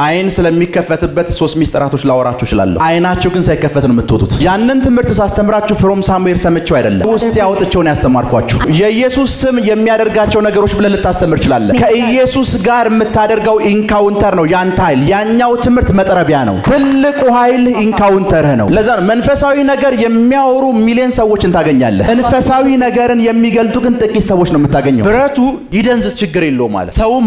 አይን ስለሚከፈትበት ሶስት ሚስጥራቶች ላወራችሁ እችላለሁ። አይናችሁ ግን ሳይከፈት ነው የምትወጡት። ያንን ትምህርት ሳስተምራችሁ ፍሮም ሳሙኤል ሰምቼው አይደለም፣ ውስጥ ያወጥቼው ነው ያስተማርኳችሁ። የኢየሱስ ስም የሚያደርጋቸው ነገሮች ብለህ ልታስተምር ይችላል። ከኢየሱስ ጋር የምታደርገው ኢንካውንተር ነው ያንተ ኃይል። ያኛው ትምህርት መጥረቢያ ነው። ትልቁ ኃይል ኢንካውንተርህ ነው። ለዛ ነው መንፈሳዊ ነገር የሚያወሩ ሚሊዮን ሰዎችን ታገኛለህ። መንፈሳዊ ነገርን የሚገልጡ ግን ጥቂት ሰዎች ነው የምታገኘው። ብረቱ ይደንዝዝ ችግር የለውም ማለት ሰውም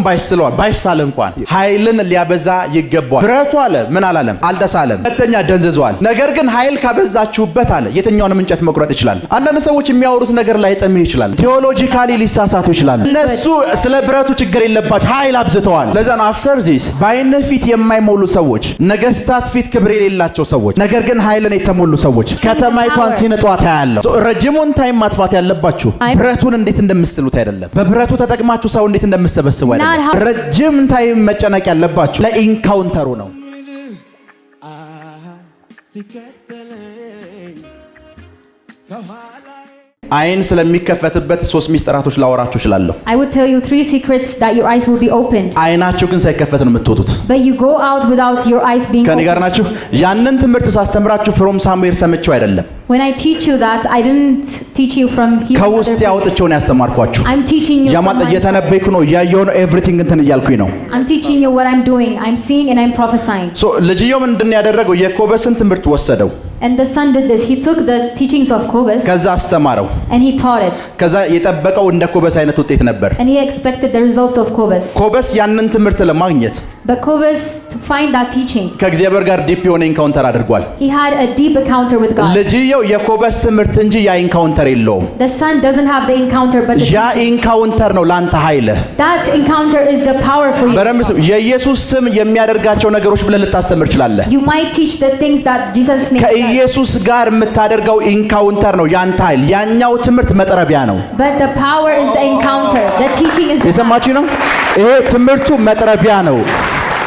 ባይሳል እንኳን ኃይልን ሊያበዛ ይገባል። ብረቱ አለ ምን አላለም? አልተሳለም። ሁለተኛ ደንዝዟል። ነገር ግን ኃይል ካበዛችሁበት አለ የትኛውንም እንጨት መቁረጥ ይችላል። አንዳንድ ሰዎች የሚያወሩት ነገር ላይ ጠምህ ይችላል። ቴዎሎጂካሊ ሊሳሳቱ ይችላል። እነሱ ስለ ብረቱ ችግር የለባቸው፣ ኃይል አብዝተዋል። ለዛ ነው አፍተር ዚስ በአይን ፊት የማይሞሉ ሰዎች፣ ነገስታት ፊት ክብር የሌላቸው ሰዎች፣ ነገር ግን ኃይልን የተሞሉ ሰዎች ከተማይቷን ሲነጧት ያያለው። ረጅሙን ታይም ማጥፋት ያለባችሁ ብረቱን እንዴት እንደምትስሉት አይደለም፣ በብረቱ ተጠቅማችሁ ሰው እንዴት እንደምትሰበስቡ አይደለም። ረጅም ታይም መጨነቅ ያለባችሁ ኢንካውንተሩ ነው። አይን ስለሚከፈትበት ሶስት ሚስጥራቶች ላወራችሁ እችላለሁ። I would tell you 3 secrets that your eyes will be opened. አይናችሁ ግን ሳይከፈት ነው የምትወጡት። But you go out without your eyes being opened. ከኔ ጋር ናችሁ? ያንን ትምህርት ሳስተምራችሁ ፍሮም ሳሙኤል ሰምቼው አይደለም። When I teach you that, I didn't teach you from here. ከውስጥ ያወጥቼው ነው ያስተማርኳችሁ። I'm teaching you. ያማጥ እየተነበይኩ ነው ያየው ነው ኤቭሪቲንግ እንትን እያልኩኝ ነው። I'm teaching you what I'm doing. I'm seeing and I'm prophesying. So ልጅየው ምንድን ያደረገው የኮበስን ትምህርት ወሰደው። And the son did this. He took the teachings of Kobus. ከዛ አስተማረው። And he taught it. ከዛ የጠበቀው እንደ ኮበስ አይነት ውጤት ነበር። And he expected the results of Kobus. ኮበስ ያንን ትምህርት ለማግኘት But Kobus, to find that teaching, ከእግዚአብሔር ጋር ዲፕ የሆነ ኢንካውንተር አድርጓል። he had a deep encounter with God. ልጅየው የኮበስ ትምህርት እንጂ ያ ኢንካውንተር የለውም። The son doesn't have the encounter, but the ያ ኢንካውንተር ነው ላንተ ኃይል። that encounter is the power for you. በረምስ የኢየሱስ ስም የሚያደርጋቸው ነገሮች ብለህ ልታስተምር ይችላል። You might teach the things that Jesus name. ከኢየሱስ ጋር የምታደርገው ኢንካውንተር ነው ያንተ ኃይል። ያኛው ትምህርት መጥረቢያ ነው። But the power is the encounter. The teaching is the የሰማችሁ ነው? ይሄ ትምህርቱ መጥረቢያ ነው።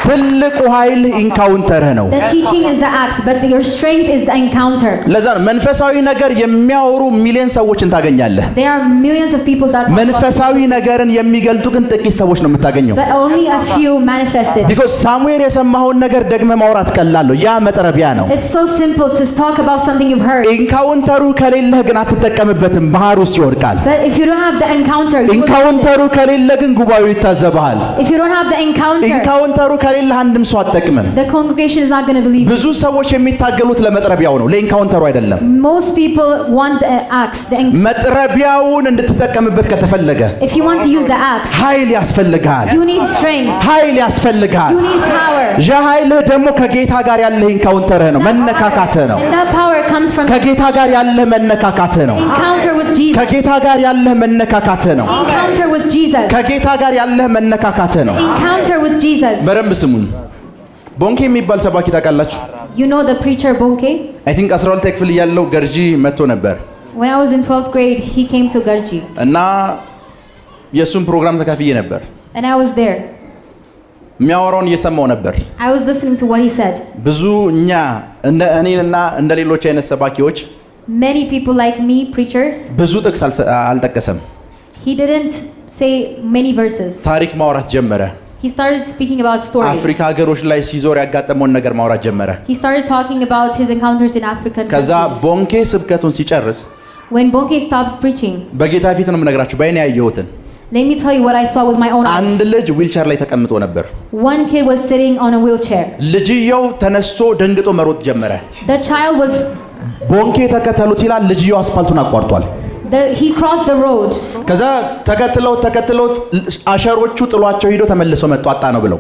ትልቁ ኃይል ኢንካውንተርህ ነው። The teaching is the axe, but your strength is the encounter. ለዛ ነው መንፈሳዊ ነገር የሚያወሩ ሚሊዮን ሰዎችን ታገኛለህ። There are millions of people that መንፈሳዊ ነገርን የሚገልጡ ግን ጥቂት ሰዎች ነው የምታገኘው። but only a few manifested. because ሳሙኤል የሰማውን ነገር ደግመ ማውራት ቀላል ነው። ያ መጥረቢያ ነው። It's so simple to talk about something you've heard. ኢንካውንተሩ ከሌለህ ግን አትጠቀምበትም፣ ባህር ውስጥ ይወድቃል። But if you don't have the encounter, ኢንካውንተሩ ከሌለ ግን ጉባኤው ይታዘብሃል። if you don't have the encounter, ኢንካውንተሩ ከሌለ አንድም ሰው አትጠቅምም። the congregation is not going to believe you. ብዙ ሰዎች የሚታገሉት ለመጥረቢያው ነው፣ ለኢንካውንተሩ አይደለም። Most people want the axe. መጥረቢያውን እንድትጠቀምበት ከተፈለገ If you want to use the axe, ኃይል ያስፈልጋል። you need strength. ኃይል ያስፈልጋል። You need power. ያ ኃይል ደግሞ ከጌታ ጋር ያለህ ኢንካውንተርህ ነው፣ መነካካትህ ነው። And that power comes from ከጌታ ጋር ያለህ መነካካትህ ነው። encounter with Jesus. ከጌታ ጋር ያለህ መነካካትህ ነው። Encounter with Jesus. ከጌታ ጋር ያለህ መነካካትህ ነው። Encounter with Jesus. በደንብ ስሙኝ። ቦንኬ የሚባል ሰባኪ ታውቃላችሁ? You know the preacher Bonke? I think 12 ክፍል ያለው ገርጂ መጥቶ ነበር። When I was in 12th grade, he came to Garji. እና የሱን ፕሮግራም ተካፍዬ ነበር። And I was there. የሚያወራውን እየሰማው ነበር። I was listening to what he said. ብዙ እኛ እንደ እኔና እንደ ሌሎች አይነት ሰባኪዎች Many people like me, preachers, ብዙ ጥቅስ አልጠቀሰም። he didn't say many verses. ታሪክ ማውራት ጀመረ። He started speaking about stories. አፍሪካ ሀገሮች ላይ ሲዞር ያጋጠመውን ነገር ማውራት ጀመረ። He started talking about his encounters in African ከዛ countries. ቦንኬ ስብከቱን ሲጨርስ When Bonke stopped preaching, በጌታ ፊት ነው የምነግራችሁ፣ በእኔ ያየሁትን let me tell you what I saw with my own አንድ eyes. ልጅ ዊልቸር ላይ ተቀምጦ ነበር። One kid was sitting on a wheelchair. ልጅየው ተነስቶ ደንግጦ መሮጥ ጀመረ። The child was ቦንኬ ተከተሉት ይላል። ልጅየው አስፋልቱን አቋርጧል። he crossed the road. ከዛ ተከትለውት አሸሮቹ ጥሏቸው ሄዶ ተመልሰው መጡ አጣ ነው ብለው።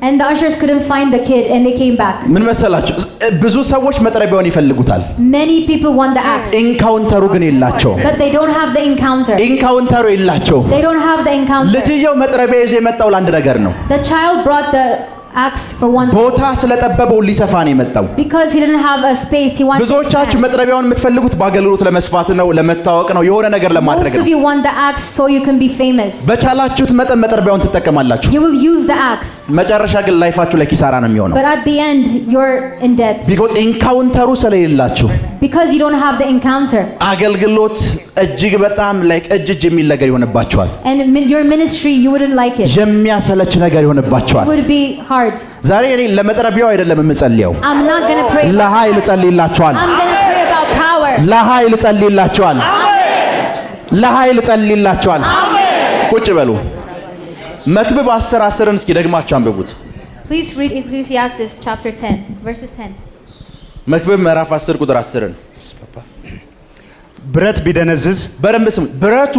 And the ushers couldn't find the kid and they came back. ምን መሰላችሁ? ብዙ ሰዎች መጥረቢያውን ይፈልጉታል። Many people want the axe. ኢንካውንተሩ ግን የላቸውም። But they don't have the encounter. ኢንካውንተሩ የላቸውም። They don't have the encounter. ልጅየው መጥረቢያ ይዞ የመጣው ለአንድ ነገር ነው። The child brought the axe for one thing. ቦታ ስለጠበበው ሊሰፋ ነው የመጣው። Because he didn't have a space, he wanted to ብዙዎቻችሁ expand. መጥረቢያውን የምትፈልጉት በአገልግሎት ለመስፋት ነው፣ ለመታወቅ ነው፣ የሆነ ነገር ለማድረግ Most ነው። of you want the axe so you can be famous. በቻላችሁት መጠን መጥረቢያውን ትጠቀማላችሁ። You will use the axe. መጨረሻ ግን ላይፋችሁ ላይ ኪሳራ ነው የሚሆነው። But at the end, you're in debt. because ኢንካውንተሩ ስለሌላችሁ Because you don't have the encounter. አገልግሎት እጅግ በጣም እጅ የሚል ነገር ይሆንባችኋል። And your ministry, you wouldn't like it. የሚያሰለች ነገር It ይሆንባችኋል። would be hard. hard. ዛሬ እኔ ለመጥረቢያው አይደለም የምጸልየው። I'm not going to pray. ለኃይል ጸልይላችኋል። I'm going to pray about power. ለኃይል ጸልይላችኋል። ለኃይል ጸልይላችኋል። ቁጭ በሉ። መክብብ 10:10ን እስኪ ደግማችሁ አንብቡት። Please read Ecclesiastes chapter 10, verses 10. መክብብ ምዕራፍ 10 ቁጥር 10ን ብረት ቢደነዝዝ በደንብ ስሙ። ብረቱ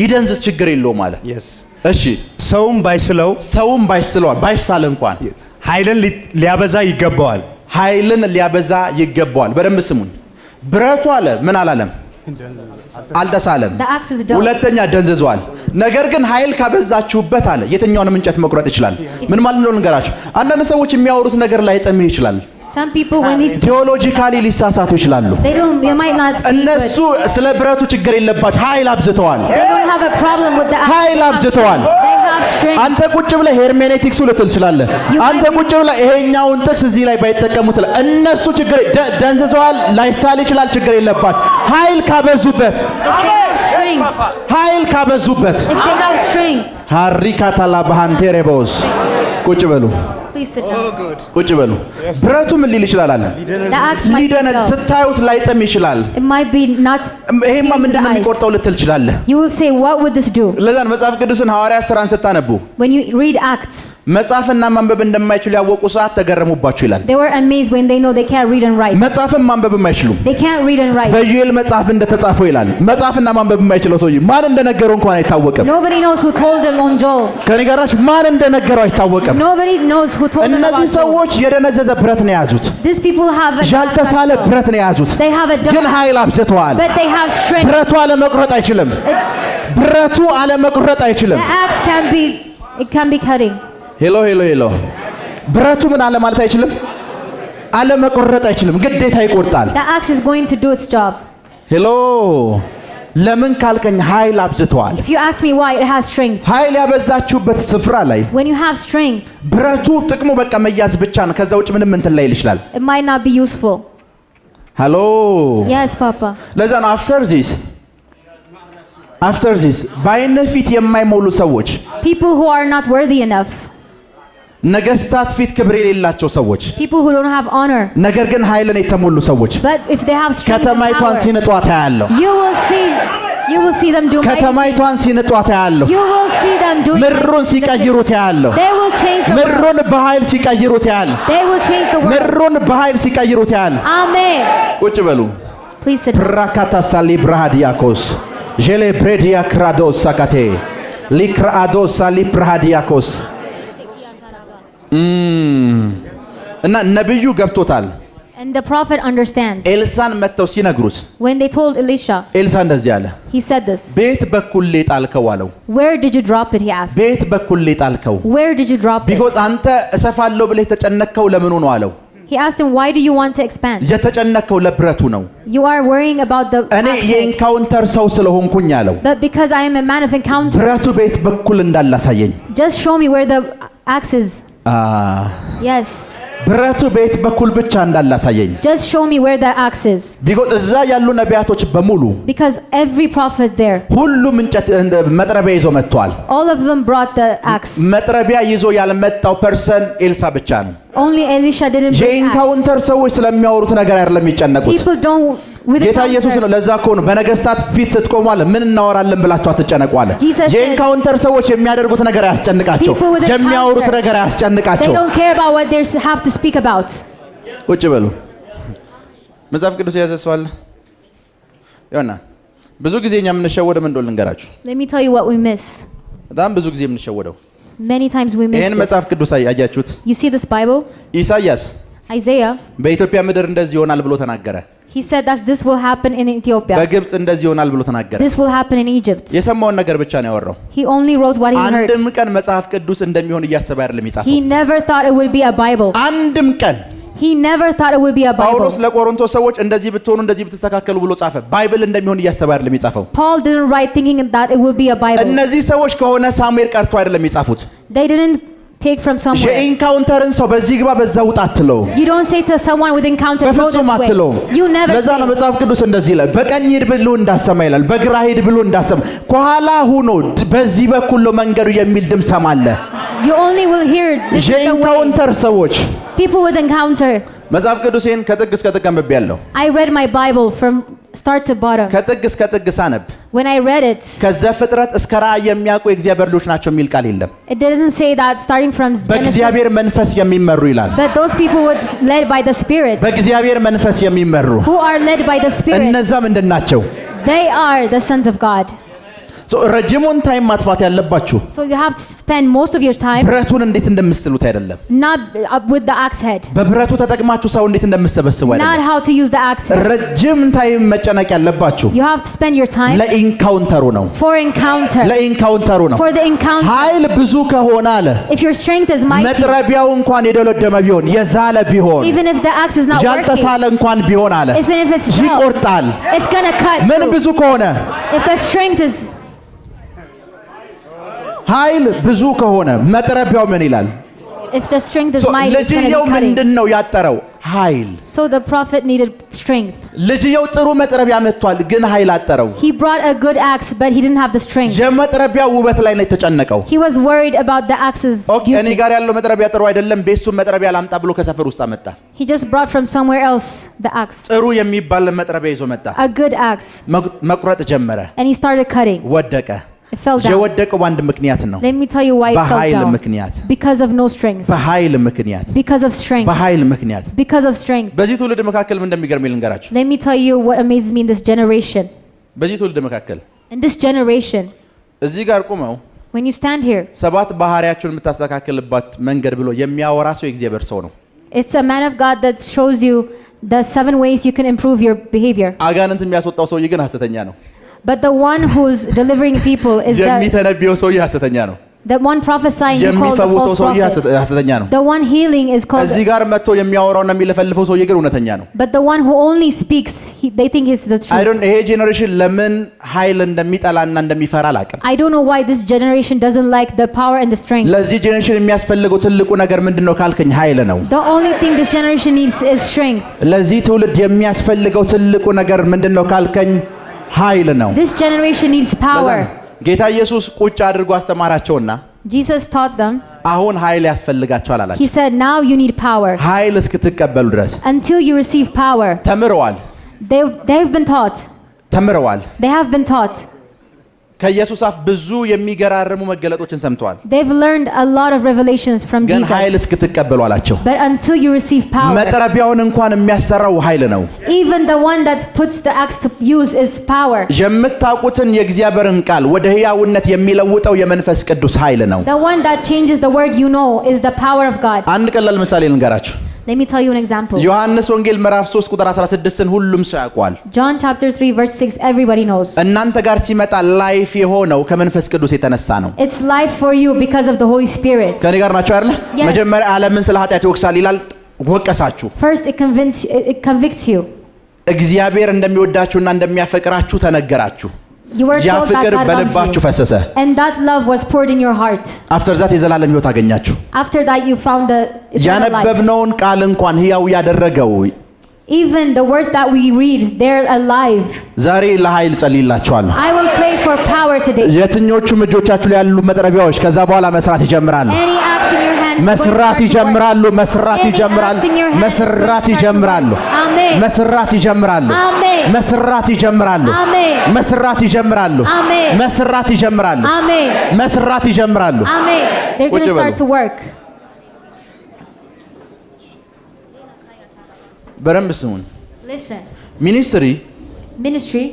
ይደንዝዝ ችግር የለውም አለ። እሺ ሰውም ባይስለው ባይሳል እንኳን ኃይልን ሊያበዛ ይገባዋል። በደንብ ስሙኝ። ብረቱ አለ ምን አላለም? አልተሳለም። ሁለተኛ ደንዝዟል። ነገር ግን ኃይል ካበዛችሁበት አለ የትኛውንም እንጨት መቁረጥ ይችላል። ምን ማለት ነው ልንገራችሁ። አንዳንድ ሰዎች የሚያወሩት ነገር ላይ ጠምህ ይችላል። Some people when they ቴዎሎጂካሊ ሊሳሳቱ ይችላሉ። they might not እነሱ ስለ ብረቱ ችግር የለባቸው። ኃይል አብዝተዋል። They don't have a problem with the ኃይል አብዝተዋል። They have strength. አንተ ቁጭ ብለህ ሄርሜኔቲክሱ ልትል ትችላለህ። አንተ ቁጭ ብለህ ይሄኛውን ጥቅስ እዚህ ላይ ባይጠቀሙት እነሱ ችግር ደንዝዘዋል። ላይሳል ይችላል። ችግር የለባቸው። ኃይል ካበዙበት ኃይል ካበዙበት ሃሪካታላ ባሃንቴሬቦስ ቁጭ በሉ። ቁጭ በሉ። ብረቱ ምን ሊል ይችላል አለ? ሊደነዝ ስታዩት ላይጠም ይችላል። ይሄማ ምንድነው የሚቆርጠው ልትል ይችላል። You will say what would this do? ለዛን መጽሐፍ ቅዱስን ሐዋርያት ሥራን ስታነቡ when you read Acts መጽሐፍና ማንበብ እንደማይችሉ ያወቁ ሰዓት ተገረሙባቸው ይላል። They were amazed when they know they can't read and write. መጽሐፍም ማንበብም አይችሉም። They can't read and write. በዩኤል መጽሐፍ እንደተጻፈው ይላል። መጽሐፍና ማንበብ የማይችለው ሰውዬ ማን እንደነገረው እንኳን አይታወቅም። Nobody knows who told them on Joel. ከኔ ጋራች ማን እንደነገረው አይታወቅም። Nobody knows who told them about እነዚህ ሰዎች የደነዘዘ ብረት ነው የያዙት። These people have ያልተሳለ ብረት ነው የያዙት። They have a ግን ኃይል አብዝተዋል። But they have strength. ብረቱ አለመቁረጥ አይችልም። ብረቱ አለመቁረጥ አይችልም። The axe can be cutting. ሄሎ ብረቱ ምን አለ ማለት አይችልም። አለመቁረጥ አይችልም። ግዴታ ይቆርጣል። The axe is going to do its job. ሄሎ ለምን ካልከኝ ኃይል አብዝተዋል። If you ask me why, it has strength. ኃይል ያበዛችሁበት ስፍራ ላይ When you have strength, ብረቱ ጥቅሙ በቃ መያዝ ብቻ ነው። ከዛ ውጭ ምንም እንትን ላይ ይችላል። it might not be useful. ሄሎ Yes, Papa. ለዛ ነው after this በዓይነ ፊት የማይሞሉ ሰዎች People who are not worthy enough. ነገስታት ፊት ክብር የሌላቸው ሰዎች People who don't have honor. ነገር ግን ኃይልን የተሞሉ ሰዎች But if they have strength and ከተማይቷን power, ሲነጧት ያያለሁ። you will see them do mighty ከተማይቷን ሲነጧት ያያለሁ። things. You will see them doing ምድሩን ሲቀይሩት ያያለሁ። They will change the world. ምድሩን በኃይል ሲቀይሩት ያያለሁ። They will change the world. ምድሩን በኃይል ሲቀይሩት ያያለሁ። Amen. ቁጭ በሉ። Please sit down. ፕራካታ ሳሊ ብራሃዲያኮስ ጄሌ ብሬዲያ ክራዶስ ሳካቴ ሊክራዶስ ሳሊ ብራሃዲያኮስ እና ነብዩ ገብቶታል። And the prophet understands. ኤልሳን መተው ሲነግሩት When they told Elisha, ኤልሳ እንደዚህ አለ። he said this. ቤት በኩል ጣልከው አለው። Where did you drop it? He asked. ቤት በኩል ጣልከው Where did you drop it? ቢኮዝ አንተ እሰፋለሁ ብለህ የተጨነከው ለምኑ ነው አለው። He asked him, why do you want to expand? የተጨነከው ለብረቱ ነው። You are worrying about the እኔ የኢንካውንተር ሰው ስለሆንኩኝ አለው። But because I am a man of encounter, ብረቱ ቤት በኩል እንዳላሳየኝ just show me where the axe is. Yes. ብረቱ ቤት በኩል ብቻ እንዳላሳየኝ Just show me where the axe is. ቢኮዝ እዛ ያሉ ነቢያቶች በሙሉ Because every prophet there, ሁሉም እንጨት መጥረቢያ ይዞ መጥቷል። all of them brought the axe. መጥረቢያ ይዞ ያልመጣው ፐርሰን ኤልሳ ብቻ ነው። Only Elisha didn't bring axe. የኢንካውንተር ሰዎች ስለሚያወሩት ነገር አይደለም የሚጨነቁት። People don't with ጌታ ኢየሱስ ነው። ለዛ እኮ ነው በነገስታት ፊት ስትቆሙ አለ ምን እናወራለን ብላችሁ አትጨነቁ አለ። የኢንካውንተር ሰዎች የሚያደርጉት ነገር አያስጨንቃቸው፣ የሚያወሩት ነገር They አያስጨንቃቸው። don't care about what they have to speak about. ቁጭ በሉ። መጽሐፍ ቅዱስ የያዘ ሰው አለ? ይሆና ብዙ ጊዜ እኛ የምንሸወደው ምን እንደሆነ ልንገራችሁ። Let me tell you what we miss. በጣም ብዙ ጊዜ የምንሸወደው Many times we miss ይሄን መጽሐፍ this. ቅዱስ አያችሁት? You see this Bible? ኢሳይያስ Isaiah, በኢትዮጵያ ምድር እንደዚህ ይሆናል ብሎ ተናገረ። he said that this will happen in Ethiopia. በግብጽ እንደዚህ ይሆናል ብሎ ተናገረ። This will happen in Egypt. የሰማውን ነገር ብቻ ነው ያወራው። He only wrote what he heard. አንድም ቀን መጽሐፍ ቅዱስ እንደሚሆን እያሰበ አይደለም የጻፈው። He never thought it would be a Bible. አንድም ቀን He never thought it would be a Bible. ጳውሎስ ለቆሮንቶስ ሰዎች እንደዚህ ብትሆኑ እንደዚህ ብትስተካከሉ ብሎ ጻፈ። ባይብል እንደሚሆን እያሰበ አይደለም የጻፈው። Paul didn't write thinking that it would be a Bible. እነዚህ ሰዎች ከሆነ ሳሙኤል ቀርቶ አይደለም የጻፉት። They didn't take from somewhere. የኢንካውንተርን ሰው በዚህ ግባ በዛ ውጣ አትለው። You don't say to someone with encounter, go this በፍጹም way. አትለው። You never ለዛ ነው say. መጽሐፍ ቅዱስ እንደዚህ ይላል፣ በቀኝ ሂድ ብሎ እንዳሰማ ይላል፣ በግራ ሂድ ብሎ እንዳሰማ፣ ከኋላ ሁኖ በዚህ በኩል ነው መንገዱ የሚል ድምፅ ሰማለህ። You only will hear this is the way. የኢንካውንተር ሰዎች People with encounter. መጽሐፍ ቅዱሴን ከጥግ እስከ ጥግ አንብቤያለሁ። I read my Bible from start to bottom. ከጥግ እስከ ጥግ ሳነብ When I read it, ከዘፍጥረት እስከ ራእይ የሚያውቁ የእግዚአብሔር ልጆች ናቸው የሚል ቃል የለም። it doesn't say that starting from በእግዚአብሔር Genesis. መንፈስ የሚመሩ ይላል። But those people were led by the Spirit. በእግዚአብሔር መንፈስ የሚመሩ Who are led by the Spirit. እነዛ ምንድን ናቸው? They are the sons of God. ረጅሙን ታይም ማጥፋት ያለባችሁ So you have to spend most of your time ብረቱን እንዴት እንደምትስሉት አይደለም። not with the axe head. በብረቱ ተጠቅማችሁ ሰው እንዴት እንደምትሰበስቡ Not አይደለም። how to use the axe head. ረጅም ታይም መጨነቅ ያለባችሁ You have to spend your time ለኢንካውንተሩ ነው። for encounter. ለኢንካውንተሩ ነው። For the encounter. ኃይል ብዙ ከሆነ አለ If your strength is mighty, መጥረቢያው እንኳን የደለደመ ቢሆን የዛለ ቢሆን even if the axe is not working, ያልተሳለ እንኳን ቢሆን አለ even if it's dull, ይቆርጣል። it's gonna cut ምን through. ብዙ ከሆነ If the strength is ኃይል ብዙ ከሆነ መጥረቢያው ምን ይላል? if the strength is mighty, it's gonna ልጅየው be cutting. ምንድነው ያጠረው? ኃይል። So the prophet needed strength. ልጅየው ጥሩ መጥረቢያ መጥቷል፣ ግን ኃይል አጠረው። He brought a good axe, but he didn't have the strength. የመጥረቢያው ውበት ላይ ነው የተጨነቀው። He was worried about the axe's ኦኬ እኔ beauty. ጋር ያለው መጥረቢያ ጥሩ አይደለም፣ ቤሱን መጥረቢያ ላምጣ ብሎ ከሰፈር ውስጥ አመጣ። He just brought from somewhere else the axe, ጥሩ የሚባል መጥረቢያ ይዞ መጣ። a good axe, መቁረጥ ጀመረ። and he started cutting. ወደቀ። It fell down. የወደቀው በአንድ ምክንያት ነው። Let me tell you why it fell በኃይል down. ምክንያት። Because of no strength. በኃይል ምክንያት። Because of strength. በኃይል ምክንያት። Because of strength. በዚህ ትውልድ መካከል ምን እንደሚገርም ልንገራችሁ። Let me tell you what amazes me in this generation. በዚህ ትውልድ መካከል In this generation, እዚህ ጋር ቆመው when you stand here, ሰባት ባህሪያችሁን የምታስተካክልባት መንገድ ብሎ የሚያወራ ሰው የእግዚአብሔር ሰው ነው። it's a man of God that shows you the 7 ways you can improve your behavior. አጋንንት የሚያስወጣው ሰውዬ ግን ሐሰተኛ ነው። But the one who's delivering people is የሚተነብየው ሰውዬ ሐሰተኛ ነው። the one prophesying you call the የሚፈውሰው false ሰውዬ prophet. ሐሰተኛ ነው። The one healing is called. እዚህ ጋር መጥቶ የሚያወራውና የሚለፈልፈው ሰውዬ ግን እውነተኛ ነው። But the one who only speaks, they think is the I truth. don't ይሄ ጄኔሬሽን ለምን ኃይል እንደሚጠላና እንደሚፈራ አላውቅም። I don't know why this generation doesn't like the power and the strength. ለዚህ ጄኔሬሽን የሚያስፈልገው ትልቁ ነገር ምንድነው ካልከኝ ኃይል ነው። The only thing this generation needs is strength. ለዚህ ትውልድ የሚያስፈልገው ትልቁ ነገር ምንድነው ካልከኝ ኃይል ነው። This generation needs power. ጌታ ኢየሱስ ቁጭ አድርጎ አስተማራቸውና Jesus taught them. አሁን ኃይል ያስፈልጋቸዋል አላቸው። He said, now you need power. ኃይል እስክትቀበሉ ድረስ Until you receive power. ተምረዋል። They've been taught. ተምረዋል። They have been taught. ከኢየሱስ አፍ ብዙ የሚገራርሙ መገለጦችን ሰምተዋል። They've learned a lot of revelations from ግን ኃይል Jesus. እስክትቀበሉ አላቸው። But until you receive power, መጥረቢያውን እንኳን የሚያሰራው ኃይል ነው። even the one that puts the axe to use is power. የምታውቁትን የእግዚአብሔርን ቃል ወደ ሕያውነት የሚለውጠው የመንፈስ ቅዱስ ኃይል ነው። The one that changes the word you know is the power of God. አንድ ቀላል ምሳሌ ልንገራችሁ። Let me tell you an example. ዮሐንስ ወንጌል ምዕራፍ 3 ቁጥር 16ን ሁሉም ሰው ያውቀዋል። John chapter 3 verse 6 everybody knows. እናንተ ጋር ሲመጣ ላይፍ የሆነው ከመንፈስ ቅዱስ የተነሳ ነው። It's life for you because of the Holy Spirit. ከኔ ጋር ናቸው አይደል? Yes. መጀመሪያ ዓለምን ስለ ኃጢአት ይወቅሳል ይላል። ወቀሳችሁ። First it convicts you. እግዚአብሔር እንደሚወዳችሁና እንደሚያፈቅራችሁ ተነገራችሁ። You were ያ told that ፍቅር God በልባችሁ loves you. ፈሰሰ። And that love was poured in your heart. አፍተር ዛት የዘላለም ሕይወት አገኛችሁ። After that you found the eternal life. ያነበብነውን ቃል እንኳን ሕያው ያደረገው Even the words that we read, they're alive. ዛሬ ለኃይል ጸልይላችኋለሁ። I will pray for power today. የትኞቹም እጆቻችሁ ላይ ያሉ መጥረቢያዎች ከዛ በኋላ መስራት ይጀምራሉ። Any axe in your hand. መስራት ይጀምራሉ። መስራት ይጀምራሉ። መስራት ይጀምራሉ። Amen. መስራት ይጀምራሉ። Amen. መስራት ይጀምራሉ። Amen. መስራት ይጀምራሉ። Amen. መስራት ይጀምራሉ። Amen. መስራት ይጀምራሉ። Amen. They're going to ቁጭ በሉ። start to work. በደንብ ስሙን። Listen. ሚኒስትሪ Ministry.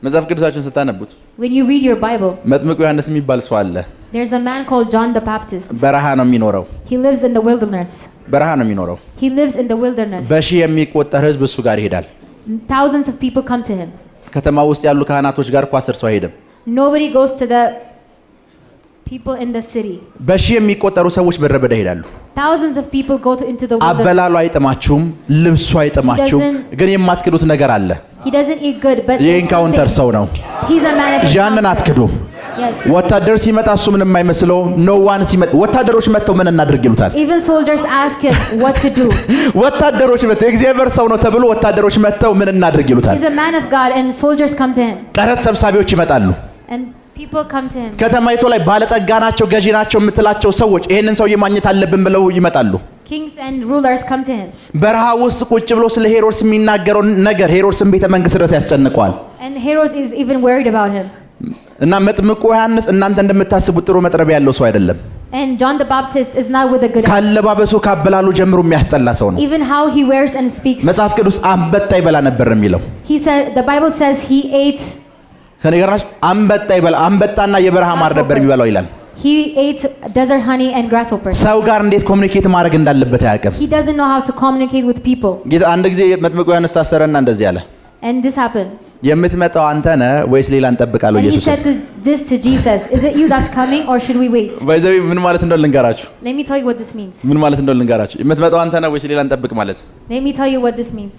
መጽሐፍ ቅዱሳችሁን ስታነቡት When you read your Bible, መጥምቁ ዮሐንስ የሚባል ሰው አለ። there's a man called John the Baptist. በረሃ ነው የሚኖረው። He lives in the wilderness. በረሃ ነው የሚኖረው። He lives in the wilderness. በሺህ የሚቆጠር ሕዝብ እሱ ጋር ይሄዳል። Thousands of people come to him. ከተማ ውስጥ ያሉ ካህናቶች ጋር እኮ 10 ሰው አይሄድም። Nobody goes to the people in the city. በሺህ የሚቆጠሩ ሰዎች በረሃ በዳ ይሄዳሉ። Thousands of people go into the wilderness. አበላሉ አይጥማችሁም፣ ልብሱ አይጥማችሁም፣ ግን የማትክዱት ነገር አለ። He doesn't eat good, but there's የኢንካውንተር something. ሰው ነው። He's a man of ያንን encounter. አትክዱም። Yes. ወታደር ሲመጣ እሱ ምንም የማይመስለው ኖ ዋን ሲመጣ ወታደሮች መጥተው ምን እናድርግ ይሉታል። Even soldiers ask him what to do. ወታደሮች መጥተው የእግዚአብሔር ሰው ነው ተብሎ ወታደሮች መጥተው ምን እናድርግ ይሉታል። He's a man of God and soldiers come to him. ቀረጥ ሰብሳቢዎች ይመጣሉ። And people come to him. ከተማይቱ ላይ ባለጠጋ ናቸው ገዢ ናቸው የምትላቸው ሰዎች ይሄንን ሰውዬ ማግኘት አለብን ብለው ይመጣሉ። Kings and rulers come to him. በረሃ ውስጥ ቁጭ ብሎ ስለ ሄሮድስ የሚናገረው ነገር ሄሮድስን ቤተ መንግስት ድረስ ያስጨንቀዋል። And Herod is even worried about him. እና መጥምቁ ዮሐንስ እናንተ እንደምታስቡት ጥሩ መጥረቢያ ያለው ሰው አይደለም። And John the Baptist is not with a good axe. ካለባበሱ ካበላሉ ጀምሮ የሚያስጠላ ሰው ነው። Even how he wears and speaks. መጽሐፍ ቅዱስ አንበጣ ይበላ ነበር የሚለው። He said, the Bible says he ate. ከነገራችሁ አንበጣ ይበላ አንበጣና የበረሃ ማር ነበር የሚበላው ይላል። He ate desert honey and grasshoppers. ሰው ጋር እንዴት ኮሙኒኬት ማድረግ እንዳለበት አያውቅም። He doesn't know how to communicate with people. ጌታ አንድ ጊዜ መጥምቁ ዮሐንስ ታሰረና እንደዚህ አለ። And this happened. የምትመጣው አንተ ነህ ወይስ ሌላ እንጠብቃለሁ? And he ኢየሱስ said this to Jesus. Is it you that's coming or should we wait? ባይዘይ ምን ማለት እንደሆነ ልንገራችሁ። Let me tell you what this means. ምን ማለት እንደሆነ ልንገራችሁ። የምትመጣው አንተ ነህ ወይስ ሌላ እንጠብቅ ማለት? Let me tell you what this means.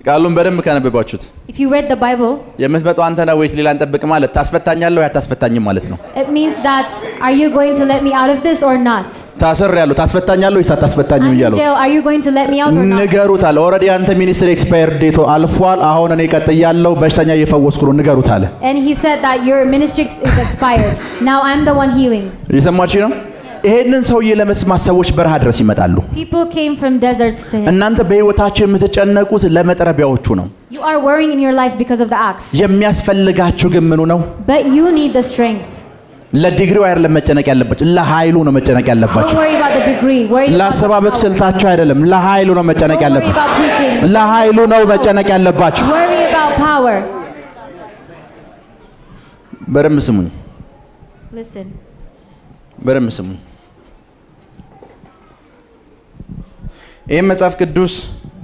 ቃሉን በደንብ ካነበባችሁት If you read the Bible, የምትመጣው አንተ ነህ ወይስ ሌላ እንጠብቅ ማለት ታስፈታኛለህ ወይ አታስፈታኝም ማለት ነው። it means that are you going to let me out of this or not? ታሰር ያለው ታስፈታኛለህ ወይስ አታስፈታኝም I'm in እያለው jail. Are you going to let me out or not? ንገሩት አለ። ኦልሬዲ አንተ ሚኒስትሪ ኤክስፓየር ዴቶ አልፏል። አሁን እኔ ቀጥያለሁ በሽተኛ እየፈወስኩ ነው ንገሩት አለ። And he said that your ministry is expired. Now I'm the one healing. እየሰማችሁ ነው? ይሄንን ሰውዬ ለመስማት ሰዎች በረሃ ድረስ ይመጣሉ። People came from deserts to him. እናንተ በህይወታችሁ የምትጨነቁት ለመጥረቢያዎቹ ነው። You are worrying in your life because of the axe. የሚያስፈልጋችሁ ግን ምኑ ነው? But you need the strength. ለዲግሪው አይደለም መጨነቅ ያለባችሁ፣ ለኃይሉ ነው መጨነቅ Don't ያለባችሁ። worry about the degree. Worry about the ለአሰባበቅ power. ስልታችሁ አይደለም፣ ለኃይሉ ነው መጨነቅ Don't worry ያለባችሁ። about preaching. ለኃይሉ ነው መጨነቅ ያለባችሁ። Worry about power. በደንብ ስሙኝ፣ Listen. በደንብ ስሙኝ። ይህ መጽሐፍ ቅዱስ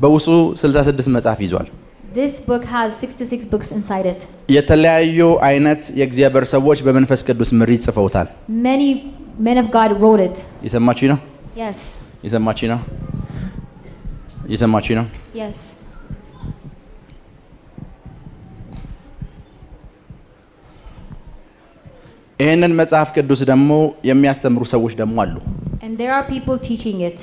በውስጡ 66 መጽሐፍ ይዟል። This book has 66 books inside it. የተለያዩ አይነት የእግዚአብሔር ሰዎች በመንፈስ ቅዱስ ምሪት ጽፈውታል። Many men of God wrote it. የሰማችሁ ነው? Yes. የሰማችሁ ነው? የሰማችሁ ነው? Yes. ይህንን መጽሐፍ ቅዱስ ደግሞ የሚያስተምሩ ሰዎች ደግሞ አሉ። And there are people teaching it.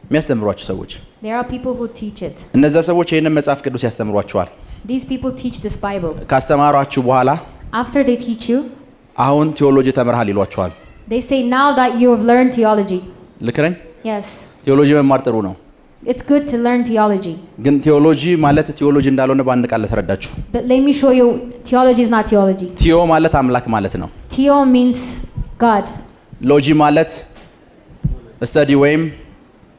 የሚያስተምሯቸው ሰዎች There are people who teach it. እነዛ ሰዎች ይህንን መጽሐፍ ቅዱስ ያስተምሯቸዋል። These people teach this Bible. ካስተማሯችሁ በኋላ After they teach you, አሁን ቴዎሎጂ ተምርሃል ይሏቸዋል። they say now that you have learned theology. ልክ ነኝ? Yes. ቴዎሎጂ መማር ጥሩ ነው፣ It's good to learn theology. ግን ቴዎሎጂ ማለት ቴዎሎጂ እንዳልሆነ በአንድ ቃል ልትረዳችሁ። But let me show you, theology is not theology. ቲዮ ማለት አምላክ ማለት ነው። Theo means God. ሎጂ ማለት ስተዲ ወይም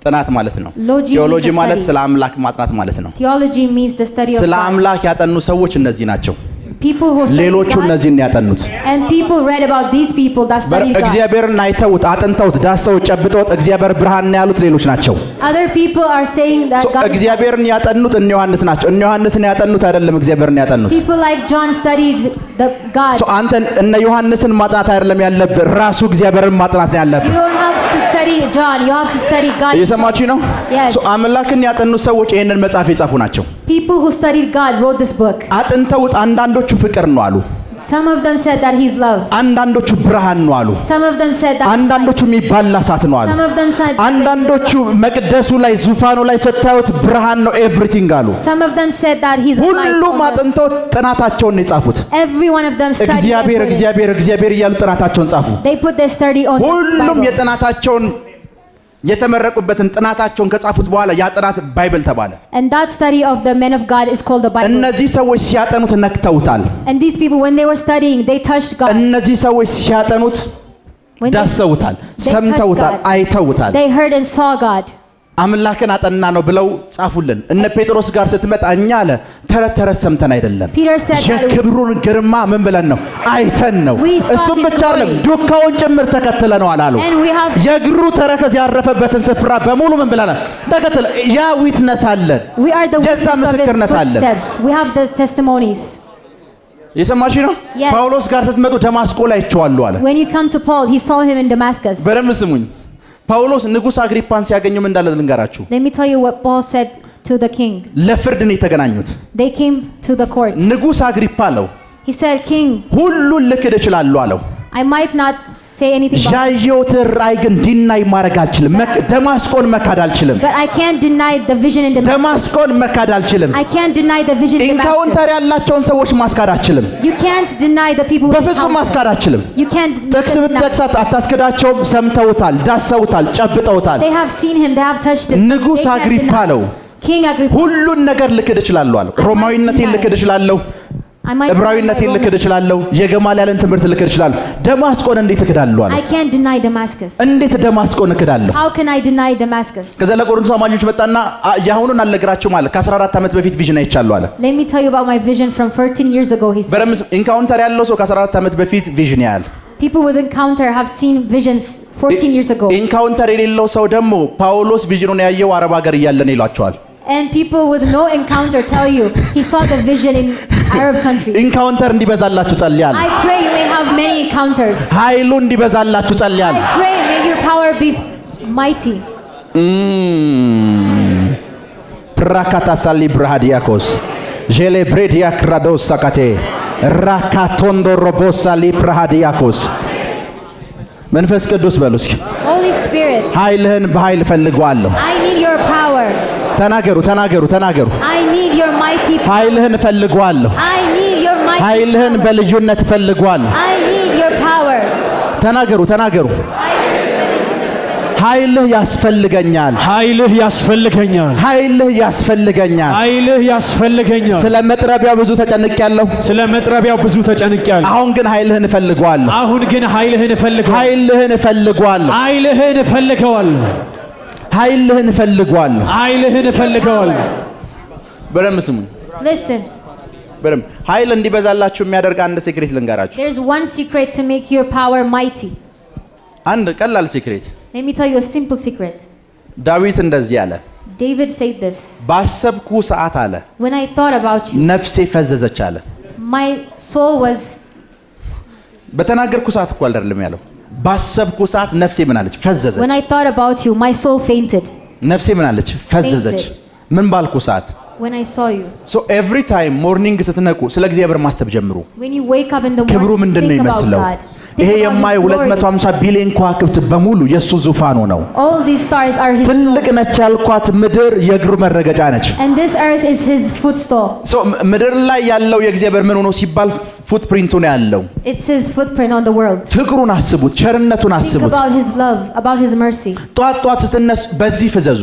ጥናት ማለት ነው። Logi ቴዎሎጂ means a ማለት study. ስለ አምላክ ማጥናት ማለት ነው። Theology means the study of ስለ God. አምላክ ያጠኑ ሰዎች እነዚህ ናቸው። People who study ሌሎቹ God, እነዚህን ያጠኑት and people read about these people that study God. እግዚአብሔርን አይተውት አጥንተውት ዳሰውት ጨብጠውት እግዚአብሔር ብርሃን ነው ያሉት ሌሎች ናቸው። Other people are saying that God is እግዚአብሔርን ያጠኑት እነ ዮሐንስ ናቸው። እነ ዮሐንስን ያጠኑት አይደለም እግዚአብሔርን ያጠኑት። people like John studied the God. አንተ እነ ዮሐንስን ማጥናት አይደለም ያለብህ፣ ራሱ እግዚአብሔርን ማጥናት ነው You ያለብህ። don't have to study John, you have to study God. እየሰማችሁ ነው? Yes. አምላክን ያጠኑት ሰዎች ይሄንን መጽሐፍ የጻፉ ናቸው። People who studied God wrote this book. አጥንተውት አንዳንዶቹ ፍቅር ነው አሉ፣ Some of them said that he's love. አንዳንዶቹ ብርሃን ነው አሉ፣ Some of them said that አንዳንዶቹ የሚባላ እሳት ነው አሉ፣ some of them said አንዳንዶቹ መቅደሱ ላይ ዙፋኑ ላይ ስታዩት ብርሃን ነው ኤቭሪቲንግ አሉ። some of them said that he's a light. ሁሉም አጥንተው ጥናታቸውን ነው የጻፉት። Every one of them studied. እግዚአብሔር and put it. እግዚአብሔር እግዚአብሔር እያሉ ጥናታቸውን ጻፉ። They put their study on this ሁሉም Bible. የጥናታቸውን የተመረቁበትን ጥናታቸውን ከጻፉት በኋላ ያ ጥናት ባይብል ተባለ። And that study of the men of God is called the Bible. እነዚህ ሰዎች ሲያጠኑት ነክተውታል። And these people, when they were studying, they touched God. እነዚህ ሰዎች ሲያጠኑት When ዳሰውታል፣ they ሰምተውታል፣ touched God, አይተውታል። they heard and saw God. አምላክን አጠና ነው ብለው ጻፉልን። እነ ጴጥሮስ ጋር ስትመጣ እኛ አለ ተረት ተረት ሰምተን አይደለም፣ Peter said that የክብሩን ግርማ ምን ብለን ነው አይተን ነው። We saw እሱም his ብቻ አይደለም glory. ዱካውን ጭምር ተከትለነዋል አሉ። And we have የእግሩ ተረከዝ ያረፈበትን ስፍራ በሙሉ ምን ብለናል ተከትለ ያ ዊትነስ አለን። we are the የዛ witness of his ምስክርነት አለን። footsteps. We have the testimonies. የሰማሽ ነው? Yes. ጳውሎስ ጋር ስትመጡ ደማስቆ ላይ አይቼዋለሁ አለ። When you come to Paul, he saw him in Damascus. በደንብ ስሙኝ። ጳውሎስ ንጉሥ አግሪፓን ሲያገኘው ምን እንዳለ ልንገራችሁ። Let me tell you what Paul said to the king. ለፍርድ ነው የተገናኙት። They came to the court. ንጉሥ አግሪፓ አለው He said, King, ሁሉን ልክድ እችላለሁ አለው። I might not say anything about ያየሁት ራእይ ግን ዲናይ ማድረግ አልችልም። ደማስቆን መካድ አልችልም። but I can't deny the vision in Damascus. ደማስቆን መካድ አልችልም። I can't deny the vision in Damascus. ኢንካውንተር ያላቸውን ሰዎች ማስካድ አልችልም። You can't deny the people. በፍጹም ማስካድ አልችልም። You can't. ጥቅስ ብትጠቅሳት አታስከዳቸውም። ሰምተውታል፣ ዳሰውታል፣ ጨብጠውታል። They have seen him. They have touched him. ንጉሥ አግሪፓ አለው King Agrippa. ሁሉን ነገር ልክድ እችላለሁ አለ። ሮማዊነቴን ልክድ እችላለሁ። ዕብራዊነቴን ልክድ እችላለሁ። የገማልያልን ትምህርት ልክድ እችላለሁ። ደማስቆን እንዴት እክዳለሁ አለ። I can't deny Damascus. እንዴት ደማስቆን እክዳለሁ? How can I deny Damascus? ከዛ ለቆሮንቶስ አማኞች መጣና ያሁኑን አልነግራችሁም አለ። ከ14 ዓመት በፊት ቪዥን አይቻለሁ አለ። Let me tell you about my vision from 13 years ago, he said. በረምስ ኢንካውንተር ያለው ሰው ከ14 ዓመት በፊት ቪዥን ያያል። People with encounter have seen visions 14 years ago. ኢንካውንተር የሌለው ሰው ደግሞ ጳውሎስ ቪዥኑን ያየው አረብ ሀገር እያለ ነው ይሏቸዋል። And people with no encounter tell you he saw the vision in Arab countries. ኢንካውንተር እንዲበዛላችሁ ጸልያለሁ። I pray you may have many encounters. ኃይሉ እንዲበዛላችሁ ጸልያለሁ። I pray may your power be mighty. ፕራካታ ሳሊ ብራሃዲያኮስ ጄሌ ብሬዲያ ክራዶስ ሳካቴ ራካቶንዶ ሮቦሳሊ ብራሃዲያኮስ መንፈስ ቅዱስ በሉ እስኪ Holy Spirit, ኃይልህን በኃይል ፈልገዋለሁ። I need your power. ተናገሩ ተናገሩ ተናገሩ። I need your mighty power. ኃይልህን ፈልገዋለሁ። I need your mighty ኃይልህን power. በልዩነት ፈልገዋለሁ። I need your power. ተናገሩ ተናገሩ። ኃይልህ ያስፈልገኛል። ኃይልህ ያስፈልገኛል። ኃይልህ ያስፈልገኛል። ኃይልህ ያስፈልገኛል። ስለ መጥረቢያው ብዙ ተጨንቄያለሁ። ስለ መጥረቢያው ብዙ ተጨንቄያለሁ። አሁን ግን ኃይልህን እፈልገዋለሁ። አሁን ግን ኃይልህን እፈልገዋለሁ። ኃይልህን እፈልገዋለሁ። ኃይልህን እፈልገዋለሁ። ኃይልህን እፈልገዋለሁ። ኃይልህን እፈልገዋለሁ። በደንብ ስሙ። Listen, በደንብ ኃይል እንዲበዛላችሁ የሚያደርግ አንድ ሴክሬት ልንገራችሁ። there's one secret to make your power mighty. አንድ ቀላል ሴክሬት። Let me tell you a simple secret. ዳዊት እንደዚህ አለ። David said this. ባሰብኩ ሰዓት አለ When I thought about you, ነፍሴ ፈዘዘች አለ። my soul was. በተናገርኩ ሰዓት እኮ አይደለም ያለው። ባሰብኩ ሰዓት ነፍሴ ምን አለች? ፈዘዘች። When I thought about you, my soul fainted. ነፍሴ ምን አለች? ፈዘዘች። ምን ባልኩ ሰዓት? When I saw you. So every time morning ስትነቁ ስለ እግዚአብሔር ማሰብ ጀምሩ። When you wake up in the ክብሩ morning, ምንድነው think about ይመስለው? God. ይሄ Think about የማይ His glory. 250 ቢሊዮን ከዋክብት በሙሉ የሱ ዙፋኑ ነው። All these stars are His ትልቅ throne. ነች ያልኳት ምድር የእግሩ መረገጫ ነች። And this earth is His footstool. ምድር ላይ ያለው የእግዚአብሔር ምን ሆኖ ሲባል ፉትፕሪንቱ ነው ያለው። It's His footprint on the world. ፍቅሩን አስቡት፣ ቸርነቱን Think አስቡት። about His love, about His mercy. ጧት ጧት ስትነሱ በዚህ ፍዘዙ።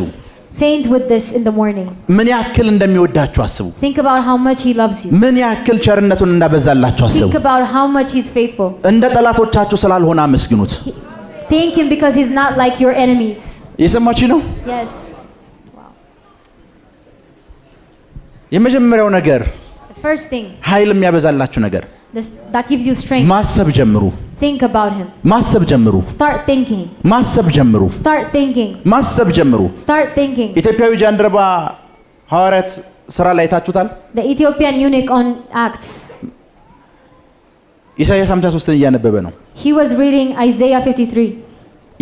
Faint with this in the morning. ምን ያክል እንደሚወዳችሁ አስቡ። Think about how much He loves you. ምን ያክል ቸርነቱን እንዳበዛላችሁ አስቡ። Think about how much He's faithful. እንደ ጠላቶቻችሁ ስላልሆነ አመስግኑት። Thank Him because He's not like your enemies. የሰማችሁ ነው። Yes. የመጀመሪያው ነገር The first thing ኃይል የሚያበዛላችሁ ነገር that gives you strength. ማሰብ ጀምሩ። Think about Him. ማሰብ ጀምሩ። Start thinking. ማሰብ ጀምሩ። Start thinking. ማሰብ ጀምሩ። Start thinking. ኢትዮጵያዊ ጃንደረባ ሐዋርያት ሥራ ላይ ታችሁታል። The Ethiopian eunuch on Acts. ኢሳይያስ 53ን እያነበበ ነው። He was reading Isaiah 53.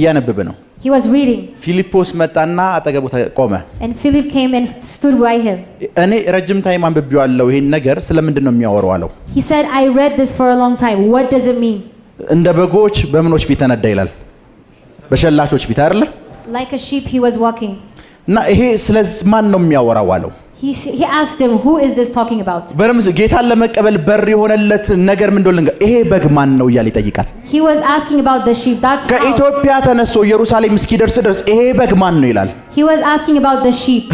እያነበበ ነው። He was reading. ፊልጶስ መጣና አጠገቡ ቆመ። And Philip came and stood by him. እኔ ረጅም ታይም አንብቤዋለሁ ይሄን ነገር ስለምንድን ነው የሚያወራው አለው። He said, I read this for a long time. What does it mean? እንደ በጎች በምኖች ፊት ተነዳ ይላል። በሸላቾች ፊት አይደለ? Like a sheep he was walking. እና ይሄ ስለዚህ ማን ነው የሚያወራው አለው። He asked him, who is this talking about? በረምስ ጌታን ለመቀበል በር የሆነለት ነገር ምን እንደሆነ ይሄ በግ ማን ነው እያለ ይጠይቃል። He was asking about the sheep. That's how. ከኢትዮጵያ ተነስቶ ኢየሩሳሌም እስኪደርስ ድረስ ይሄ በግ ማን ነው ይላል። He was asking about the sheep.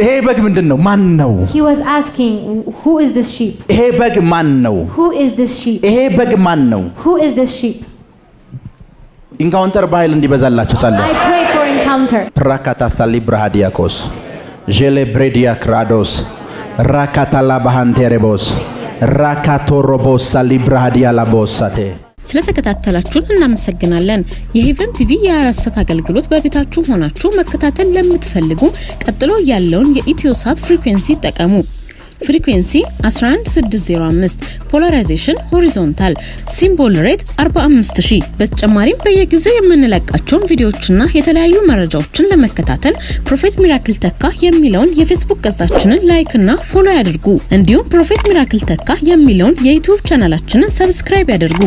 ይሄ በግ ምንድን ነው? ማን ነው? He was asking, who is this sheep? ይሄ በግ ማን ነው? Who is this sheep? ይሄ በግ ማን ነው? Who is this sheep? ኢንካውንተር በኃይል እንዲበዛላችሁ ጸልዩ። I pray for encounter. ፕራካታ ሳሊ ብራሃዲያኮስ ጄሌ ብሬዲያ ክራዶስ ራካታላ ባሃንቴሬቦስ ራካቶሮቦስ ሳሊ ብራሃዲያ ላቦሳቴ ስለተከታተላችሁን እናመሰግናለን። የሄቨን ቲቪ የአራሰት አገልግሎት በቤታችሁ ሆናችሁ መከታተል ለምትፈልጉ ቀጥሎ ያለውን የኢትዮሳት ፍሪኩዌንሲ ተጠቀሙ። ፍሪኩዌንሲ 11605 ፖላራይዜሽን ሆሪዞንታል ሲምቦል ሬት 45000 በተጨማሪም በየጊዜው የምንለቃቸውን ቪዲዮዎችና የተለያዩ መረጃዎችን ለመከታተል ፕሮፌት ሚራክል ተካ የሚለውን የፌስቡክ ገጻችንን ላይክ እና ፎሎ ያድርጉ። እንዲሁም ፕሮፌት ሚራክል ተካ የሚለውን የዩቲዩብ ቻናላችንን ሰብስክራይብ ያድርጉ።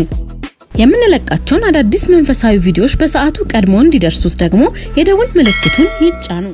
የምንለቃቸውን አዳዲስ መንፈሳዊ ቪዲዮዎች በሰዓቱ ቀድሞ እንዲደርሱት ደግሞ የደውል ምልክቱን ይጫኑ።